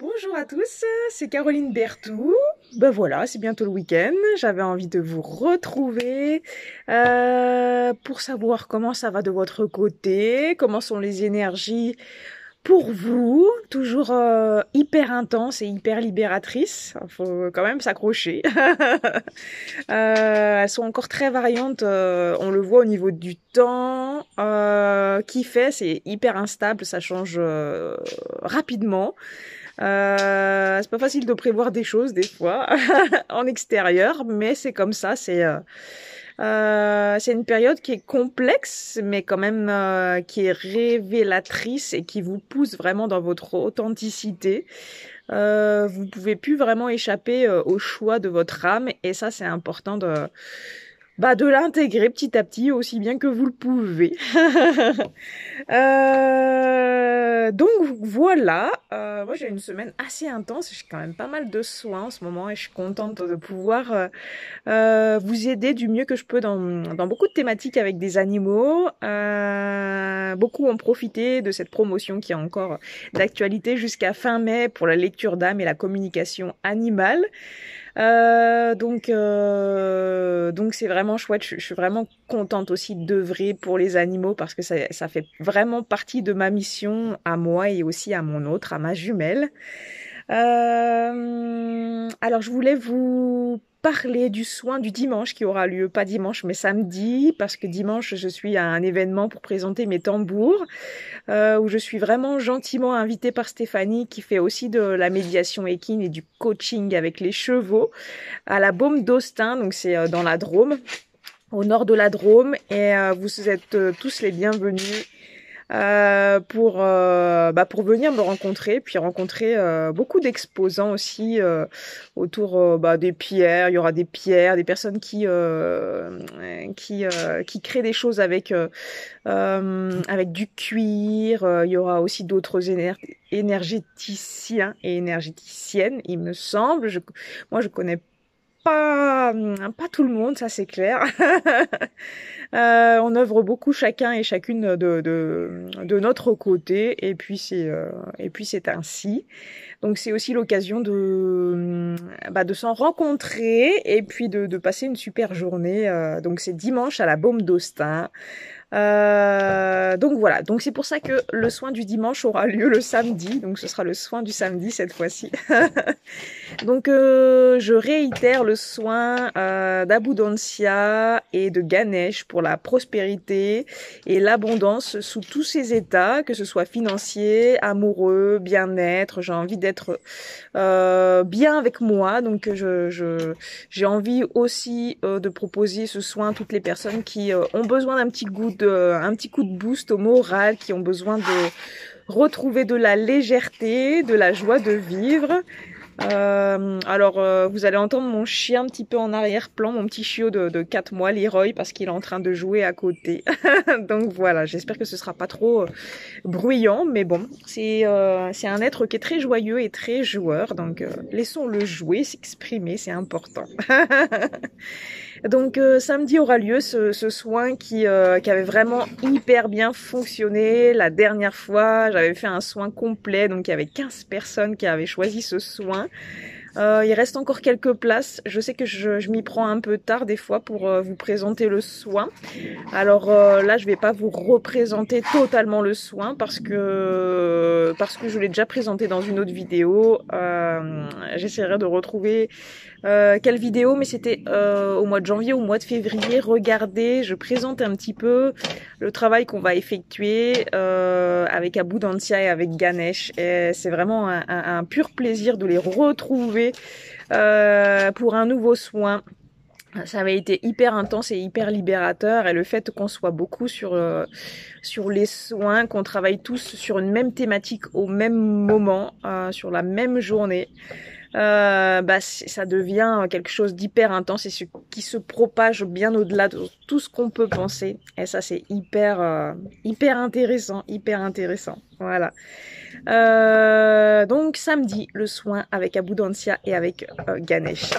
Bonjour à tous, c'est Caroline Berthoud. Ben voilà, c'est bientôt le week-end. J'avais envie de vous retrouver pour savoir comment ça va de votre côté, comment sont les énergies pour vous. Toujours hyper intense et hyper libératrice. Il faut quand même s'accrocher. Elles sont encore très variantes. On le voit au niveau du temps qui fait, c'est hyper instable, ça change rapidement. C'est pas facile de prévoir des choses des fois en extérieur, mais c'est comme ça. C'est une période qui est complexe, mais quand même qui est révélatrice et qui vous pousse vraiment dans votre authenticité. Vous pouvez plus vraiment échapper au choix de votre âme, et ça c'est important de l'intégrer petit à petit aussi bien que vous le pouvez. Donc voilà, moi j'ai une semaine assez intense, j'ai quand même pas mal de soins en ce moment et je suis contente de pouvoir vous aider du mieux que je peux dans beaucoup de thématiques avec des animaux. Beaucoup ont profité de cette promotion qui est encore d'actualité jusqu'à fin mai pour la lecture d'âme et la communication animale. Donc c'est vraiment chouette. Je suis vraiment contente aussi d'œuvrer pour les animaux parce que ça fait vraiment partie de ma mission à moi et aussi à mon autre, à ma jumelle. Alors je voulais vous parler du soin du dimanche qui aura lieu, pas dimanche mais samedi, parce que dimanche je suis à un événement pour présenter mes tambours, où je suis vraiment gentiment invitée par Stéphanie qui fait aussi de la médiation équine et du coaching avec les chevaux à la Baume d'Austin, donc c'est dans la Drôme, au nord de la Drôme, et vous êtes tous les bienvenus pour venir me rencontrer, puis rencontrer beaucoup d'exposants aussi autour des pierres. Il y aura des pierres, des personnes qui créent des choses avec du cuir. Il y aura aussi d'autres énergéticiens et énergéticiennes, il me semble. Moi, je connais pas tout le monde, ça c'est clair. On œuvre beaucoup chacun et chacune de notre côté, et puis c'est ainsi. Donc c'est aussi l'occasion de s'en rencontrer et puis de passer une super journée. Donc c'est dimanche à la Baume d'Austin. Donc voilà, donc c'est pour ça que le soin du dimanche aura lieu le samedi, donc ce sera le soin du samedi cette fois-ci. Donc je réitère le soin d'Abundancia et de Ganesh pour la prospérité et l'abondance sous tous ses états, que ce soit financier, amoureux, bien-être. J'ai envie d'être bien avec moi, donc j'ai envie aussi de proposer ce soin à toutes les personnes qui ont besoin d'un petit coup de boost au moral, qui ont besoin de retrouver de la légèreté, de la joie de vivre. Vous allez entendre mon chien un petit peu en arrière-plan, mon petit chiot de 4 mois, Leroy, parce qu'il est en train de jouer à côté. Donc voilà, j'espère que ce sera pas trop bruyant, mais bon, c'est un être qui est très joyeux et très joueur, donc laissons-le jouer, s'exprimer, c'est important. Donc samedi aura lieu ce soin qui avait vraiment hyper bien fonctionné. La dernière fois, j'avais fait un soin complet, donc il y avait 15 personnes qui avaient choisi ce soin. Il reste encore quelques places. Je sais que je m'y prends un peu tard des fois pour vous présenter le soin. Alors là, je vais pas vous représenter totalement le soin parce que je l'ai déjà présenté dans une autre vidéo. J'essaierai de retrouver quelle vidéo, mais c'était au mois de janvier ou au mois de février. Regardez, je présente un petit peu le travail qu'on va effectuer avec Abundancia et avec Ganesh. Et c'est vraiment un pur plaisir de les retrouver pour un nouveau soin. Ça avait été hyper intense et hyper libérateur, et le fait qu'on soit beaucoup sur les soins, qu'on travaille tous sur une même thématique au même moment, sur la même journée, ça devient quelque chose d'hyper intense et qui se propage bien au-delà de tout ce qu'on peut penser. Et ça, c'est hyper intéressant, hyper intéressant. Voilà. Donc samedi, le soin avec Abundancia et avec Ganesh.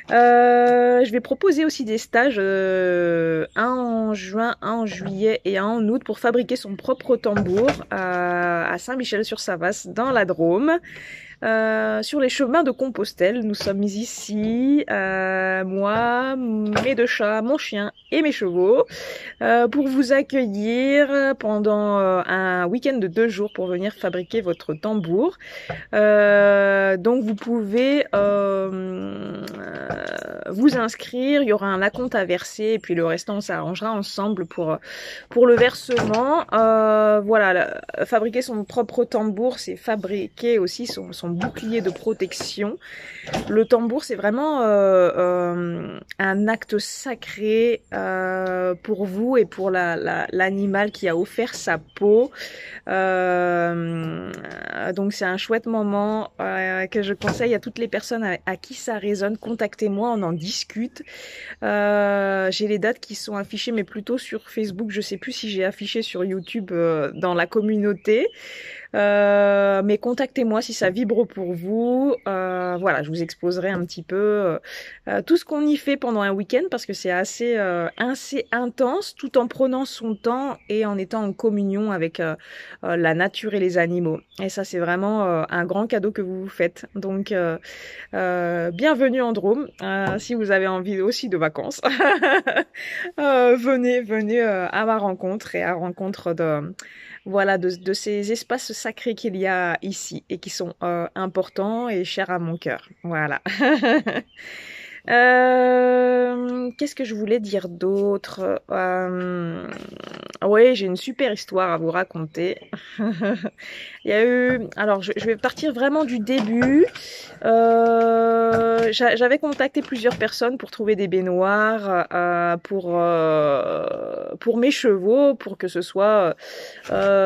Je vais proposer aussi des stages, un en juin, un en juillet et un en août pour fabriquer son propre tambour à Saint-Michel-sur-Savasse dans la Drôme. Sur les chemins de Compostelle, nous sommes ici, moi, mes deux chats, mon chien et mes chevaux, pour vous accueillir pendant un week-end de 2 jours pour venir fabriquer votre tambour. Donc vous pouvez vous inscrire, il y aura un acompte à verser et puis le restant on s'arrangera ensemble pour le versement. Voilà, fabriquer son propre tambour, c'est fabriquer aussi son bouclier de protection. Le tambour, c'est vraiment un acte sacré pour vous et pour l'animal qui a offert sa peau. Donc c'est un chouette moment que je conseille à toutes les personnes à qui ça résonne. Contactez-moi, on en discute. J'ai les dates qui sont affichées, mais plutôt sur Facebook. Je sais plus si j'ai affiché sur YouTube dans la communauté. Mais contactez-moi si ça vibre pour vous. Voilà, je vous exposerai un petit peu tout ce qu'on y fait pendant un week-end parce que c'est assez intense, tout en prenant son temps et en étant en communion avec la nature et les animaux. Et ça, c'est vraiment un grand cadeau que vous vous faites. Donc, bienvenue en Drôme. Si vous avez envie aussi de vacances, venez à ma rencontre et à rencontre de ces espaces sacrés qu'il y a ici et qui sont importants et chers à mon cœur. Voilà. Qu'est-ce que je voulais dire d'autre? Oui, j'ai une super histoire à vous raconter. Il y a eu... Alors, je vais partir vraiment du début. J'avais contacté plusieurs personnes pour trouver des baignoires pour mes chevaux, pour que ce soit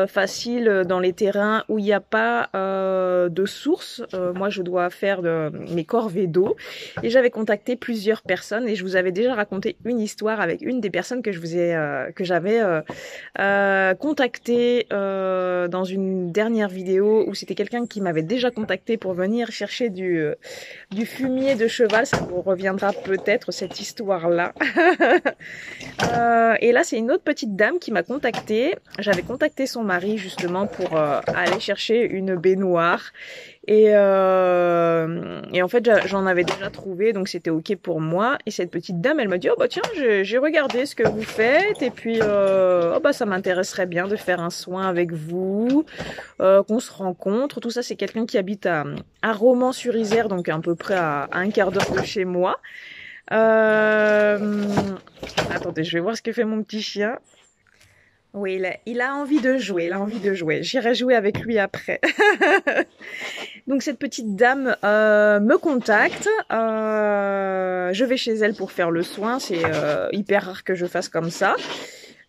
facile dans les terrains où il n'y a pas de source. Moi, je dois faire mes corvées d'eau. Et j'avais contacté plusieurs personnes et je vous avais déjà raconté une histoire avec une des personnes que j'avais contacté dans une dernière vidéo où c'était quelqu'un qui m'avait déjà contacté pour venir chercher du fumier de cheval. Ça vous reviendra peut-être cette histoire-là. Et là, c'est une autre petite dame qui m'a contacté. J'avais contacté son mari justement pour aller chercher une baignoire. Et en fait, j'en avais déjà trouvé, donc c'était ok pour moi. Et cette petite dame, elle m'a dit, oh bah tiens, j'ai regardé ce que vous faites, et puis oh bah ça m'intéresserait bien de faire un soin avec vous, qu'on se rencontre. Tout ça, c'est quelqu'un qui habite à Romans-sur-Isère, donc à peu près à un quart d'heure de chez moi. Attendez, je vais voir ce que fait mon petit chien. Oui, il a envie de jouer, J'irai jouer avec lui après. Donc cette petite dame me contacte. Je vais chez elle pour faire le soin. C'est hyper rare que je fasse comme ça.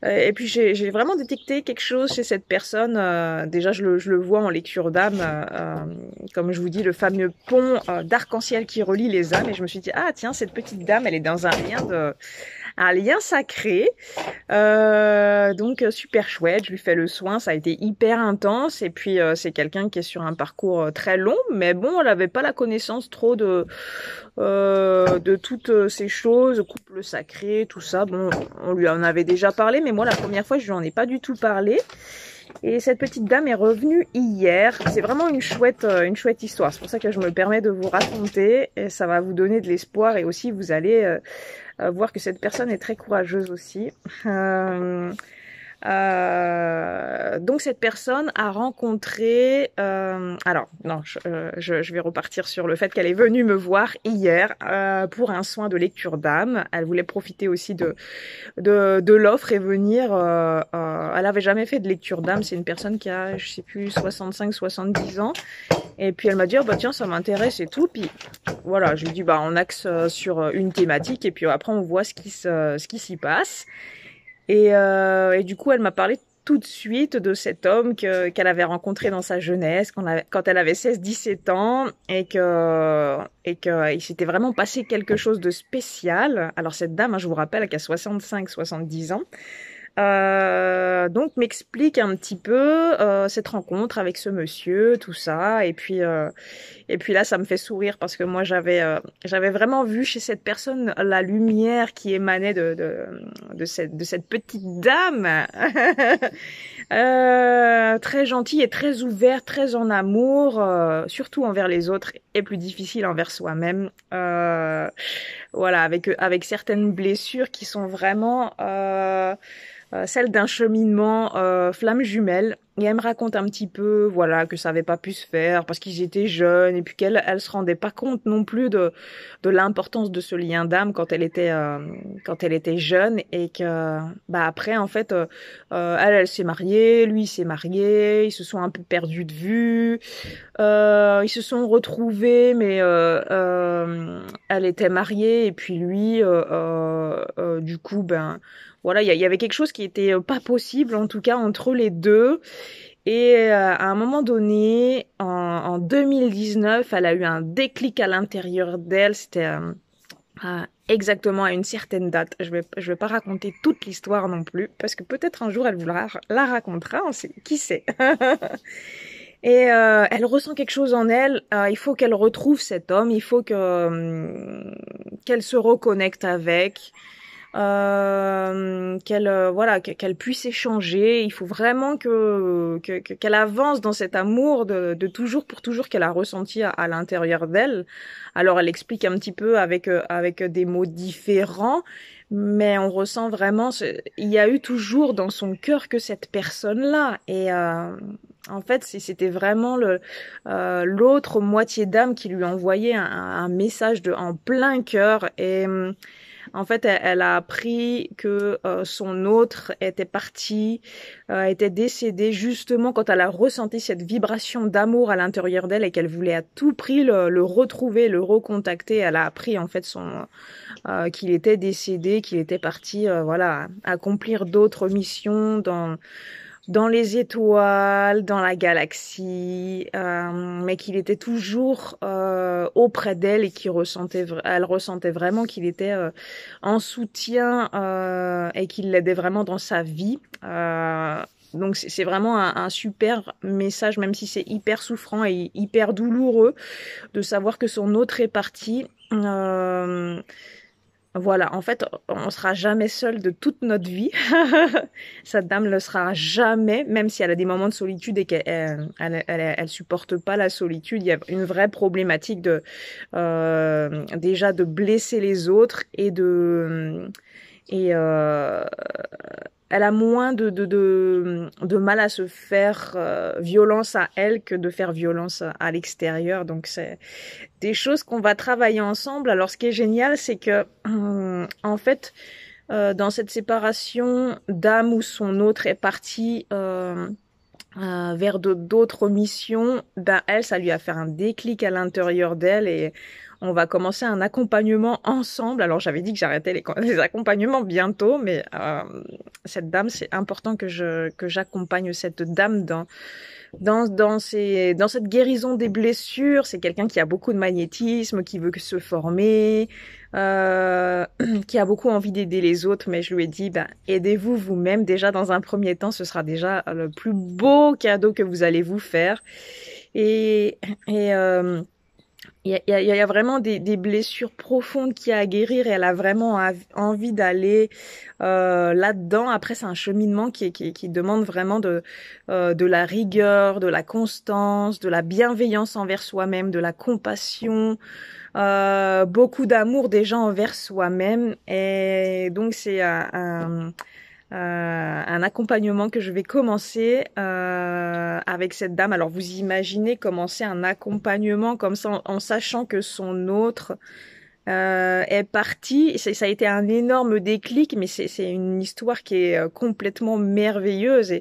Et puis j'ai vraiment détecté quelque chose chez cette personne. Déjà, je le vois en lecture d'âme, comme je vous dis, le fameux pont d'arc-en-ciel qui relie les âmes. Et je me suis dit, ah tiens, cette petite dame, elle est dans un lien sacré. Donc super chouette, je lui fais le soin, ça a été hyper intense. Et puis c'est quelqu'un qui est sur un parcours très long, mais bon, elle avait pas la connaissance trop de toutes ces choses, couple sacré, tout ça. Bon, on lui en avait déjà parlé, mais moi la première fois je lui en ai pas du tout parlé. Et cette petite dame est revenue hier. C'est vraiment une chouette histoire. C'est pour ça que je me permets de vous raconter. Et ça va vous donner de l'espoir. Et aussi, vous allez voir que cette personne est très courageuse aussi. Donc cette personne a rencontré alors non je vais repartir sur le fait qu'elle est venue me voir hier pour un soin de lecture d'âme. Elle voulait profiter aussi de l'offre et venir elle avait jamais fait de lecture d'âme. C'est une personne qui a, je sais plus, 65-70 ans, et puis elle m'a dit oh bah tiens, ça m'intéresse et tout. Puis voilà, je lui dis bah on axe sur une thématique et puis après on voit ce qui s'y passe. Et du coup, elle m'a parlé tout de suite de cet homme qu'elle avait rencontré dans sa jeunesse, quand elle avait 16-17 ans, et il s'était vraiment passé quelque chose de spécial. Alors cette dame, je vous rappelle, qui a 65-70 ans, Donc m'explique un petit peu cette rencontre avec ce monsieur, tout ça, et puis là ça me fait sourire parce que moi j'avais vraiment vu chez cette personne la lumière qui émanait de cette petite dame, très gentille et très ouverte, très en amour, surtout envers les autres et plus difficile envers soi-même. Voilà, avec certaines blessures qui sont vraiment celle d'un cheminement flamme jumelle. Et elle me raconte un petit peu, voilà, que ça avait pas pu se faire parce qu'ils étaient jeunes et puis elle se rendait pas compte non plus de l'importance de ce lien d'âme quand elle était jeune et que bah après en fait elle s'est mariée, lui il s'est marié, ils se sont un peu perdus de vue, ils se sont retrouvés mais elle était mariée et puis lui du coup ben voilà, il y avait quelque chose qui était pas possible, en tout cas, entre les deux. Et à un moment donné, en 2019, elle a eu un déclic à l'intérieur d'elle. C'était exactement à une certaine date. Je vais pas raconter toute l'histoire non plus, parce que peut-être un jour elle vous la racontera. On sait, qui sait. Et elle ressent quelque chose en elle. Il faut qu'elle retrouve cet homme. Il faut qu'elle se reconnecte avec. Qu'elle puisse échanger. Il faut vraiment qu'elle avance dans cet amour de toujours pour toujours qu'elle a ressenti à l'intérieur d'elle. Alors elle explique un petit peu avec des mots différents, mais on ressent vraiment il y a eu toujours dans son cœur que cette personne-là. Et en fait, c'était vraiment l'autre moitié d'âme qui lui envoyait un message en plein cœur. Et en fait, elle a appris que son autre était parti, était décédé justement quand elle a ressenti cette vibration d'amour à l'intérieur d'elle et qu'elle voulait à tout prix le retrouver, le recontacter. Elle a appris en fait qu'il était décédé, qu'il était parti, voilà, accomplir d'autres missions dans les étoiles, dans la galaxie, mais qu'il était toujours auprès d'elle et elle ressentait vraiment qu'il était en soutien et qu'il l'aidait vraiment dans sa vie. Donc c'est vraiment un super message, même si c'est hyper souffrant et hyper douloureux de savoir que son autre est parti. Voilà, en fait, on sera jamais seul de toute notre vie. Cette dame ne le sera jamais, même si elle a des moments de solitude et qu'elle supporte pas la solitude. Il y a une vraie problématique déjà de blesser les autres et elle a moins de mal à se faire violence à elle que de faire violence à l'extérieur. Donc c'est des choses qu'on va travailler ensemble. Alors ce qui est génial, c'est que en fait, dans cette séparation d'âme où son autre est parti vers d'autres missions, ben elle, ça lui a fait un déclic à l'intérieur d'elle et on va commencer un accompagnement ensemble. Alors j'avais dit que j'arrêtais les accompagnements bientôt, mais cette dame, c'est important que j'accompagne cette dame dans cette guérison des blessures. C'est quelqu'un qui a beaucoup de magnétisme, qui veut se former, qui a beaucoup envie d'aider les autres, mais je lui ai dit, ben, aidez-vous vous-même. Déjà, dans un premier temps, ce sera déjà le plus beau cadeau que vous allez vous faire. Et il y a vraiment des blessures profondes qu'il y a à guérir et elle a vraiment envie d'aller là-dedans. Après, c'est un cheminement qui demande vraiment de la rigueur, de la constance, de la bienveillance envers soi-même, de la compassion, beaucoup d'amour déjà envers soi-même. Et donc, c'est un accompagnement que je vais commencer avec cette dame. Alors vous imaginez commencer un accompagnement comme ça en sachant que son autre est parti. Ça a été un énorme déclic, mais c'est une histoire qui est complètement merveilleuse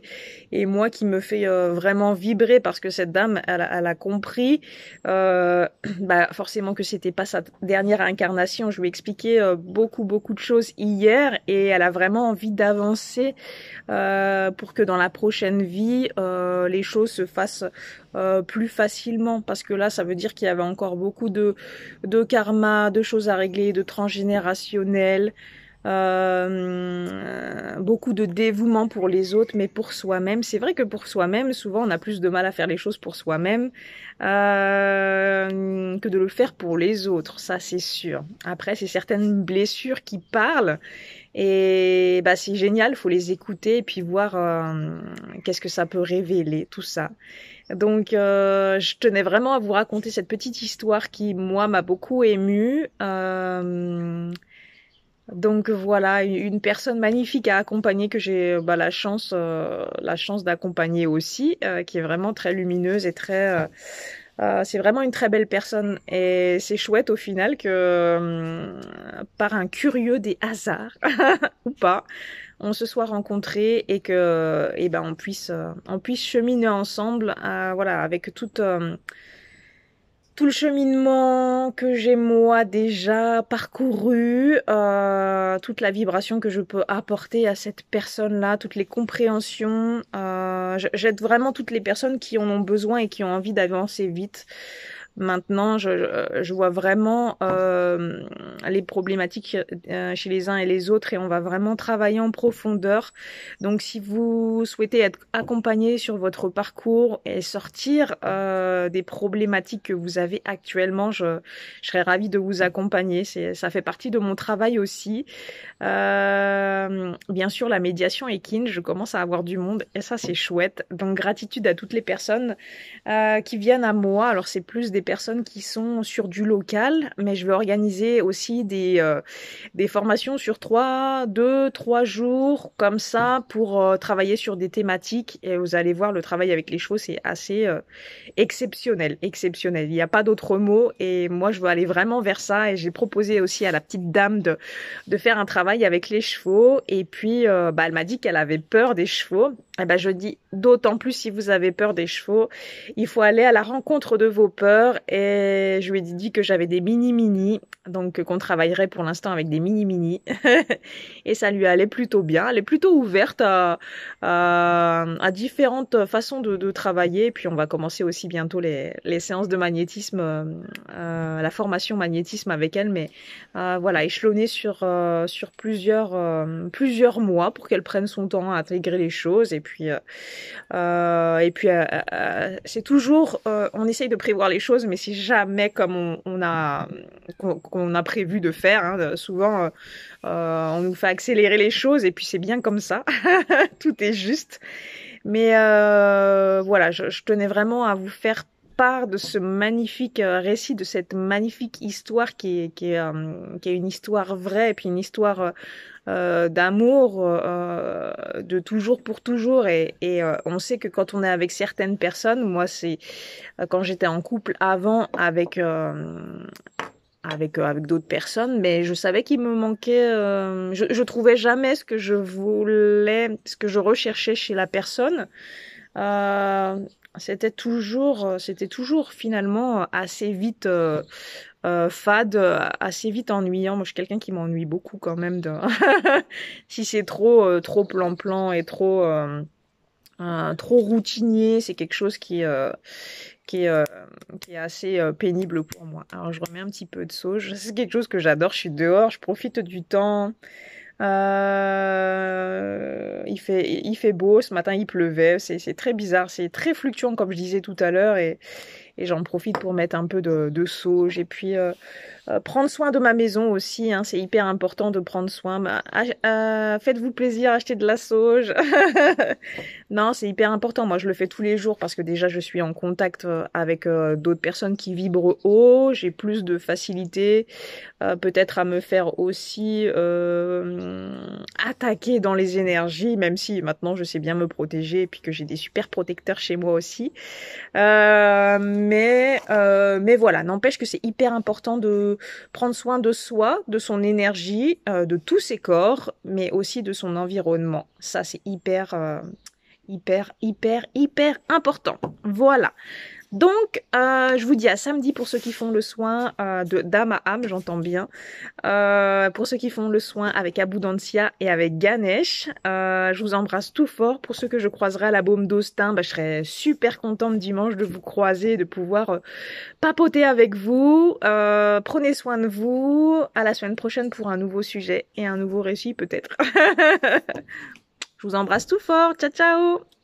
et moi qui me fait vraiment vibrer parce que cette dame, elle a compris bah forcément que c'était pas sa dernière incarnation. Je lui ai expliqué beaucoup de choses hier et elle a vraiment envie d'avancer pour que dans la prochaine vie les choses se fassent plus facilement parce que là ça veut dire qu'il y avait encore beaucoup de karma, de choses à régler, de transgénérationnel. beaucoup de dévouement pour les autres, mais pour soi-même. C'est vrai que pour soi-même, souvent, on a plus de mal à faire les choses pour soi-même que de le faire pour les autres. Ça, c'est sûr. Après, c'est certaines blessures qui parlent. Et bah, c'est génial, faut les écouter et puis voir qu'est-ce que ça peut révéler, tout ça. Donc, je tenais vraiment à vous raconter cette petite histoire qui, moi, m'a beaucoup émue. Donc voilà, une personne magnifique à accompagner que j'ai la chance d'accompagner aussi, qui est vraiment très lumineuse et c'est vraiment une très belle personne. Et c'est chouette au final que par un curieux des hasards ou pas, on se soit rencontrés et que on puisse cheminer ensemble, voilà, avec tout le cheminement que j'ai moi déjà parcouru, toute la vibration que je peux apporter à cette personne-là, toutes les compréhensions. J'aide vraiment toutes les personnes qui en ont besoin et qui ont envie d'avancer vite. Maintenant, je vois vraiment les problématiques chez les uns et les autres et on va vraiment travailler en profondeur. Donc, si vous souhaitez être accompagné sur votre parcours et sortir des problématiques que vous avez actuellement, je serais ravie de vous accompagner. Ça fait partie de mon travail aussi. Bien sûr, la médiation équine, je commence à avoir du monde et ça, c'est chouette. Donc, gratitude à toutes les personnes qui viennent à moi. Alors, c'est plus des personnes qui sont sur du local, mais je vais organiser aussi des formations sur 2, 3 jours comme ça pour travailler sur des thématiques et vous allez voir le travail avec les chevaux c'est assez exceptionnel. Il n'y a pas d'autre mot et moi je veux aller vraiment vers ça et j'ai proposé aussi à la petite dame de faire un travail avec les chevaux et puis elle m'a dit qu'elle avait peur des chevaux. Et ben je dis d'autant plus si vous avez peur des chevaux, il faut aller à la rencontre de vos peurs et je lui ai dit que j'avais des mini donc qu'on travaillerait pour l'instant avec des mini et ça lui allait plutôt bien. Elle est plutôt ouverte à différentes façons de travailler et puis on va commencer aussi bientôt les séances de magnétisme, la formation magnétisme avec elle, mais voilà, échelonné sur plusieurs mois pour qu'elle prenne son temps à intégrer les choses c'est toujours on essaye de prévoir les choses mais c'est jamais comme qu'on a prévu de faire hein. Souvent on nous fait accélérer les choses et puis c'est bien comme ça tout est juste mais voilà je tenais vraiment à vous faire part de ce magnifique récit, de cette magnifique histoire qui est une histoire vraie et puis une histoire d'amour de toujours pour toujours et on sait que quand on est avec certaines personnes, moi c'est quand j'étais en couple avant avec d'autres personnes, mais je savais qu'il me manquait, je trouvais jamais ce que je voulais, ce que je recherchais chez la personne. C'était toujours finalement assez vite fade, assez vite ennuyant. Moi, je suis quelqu'un qui m'ennuie beaucoup quand même. Si c'est trop plan-plan et trop routinier, c'est quelque chose qui est assez pénible pour moi. Alors, je remets un petit peu de sauge. C'est quelque chose que j'adore. Je suis dehors, je profite du temps. Il fait beau, ce matin il pleuvait, c'est très bizarre, c'est très fluctuant comme je disais tout à l'heure et j'en profite pour mettre un peu de sauge et puis prendre soin de ma maison aussi, hein, c'est hyper important de prendre soin. Faites-vous plaisir, achetez de la sauge. Non, c'est hyper important. Moi, je le fais tous les jours parce que déjà, je suis en contact avec d'autres personnes qui vibrent haut. J'ai plus de facilité, peut-être à me faire aussi attaquer dans les énergies, même si maintenant, je sais bien me protéger et puis que j'ai des super protecteurs chez moi aussi. Mais voilà, n'empêche que c'est hyper important de prendre soin de soi, de son énergie, de tous ses corps, mais aussi de son environnement. Ça, c'est hyper important. Voilà. Donc, je vous dis à samedi pour ceux qui font le soin d'âme à âme, j'entends bien. Pour ceux qui font le soin avec Abundancia et avec Ganesh. Je vous embrasse tout fort. Pour ceux que je croiserai à la Baume d'Austin, je serai super contente dimanche de vous croiser, de pouvoir papoter avec vous. Prenez soin de vous. À la semaine prochaine pour un nouveau sujet et un nouveau récit peut-être. Je vous embrasse tout fort. Ciao, ciao!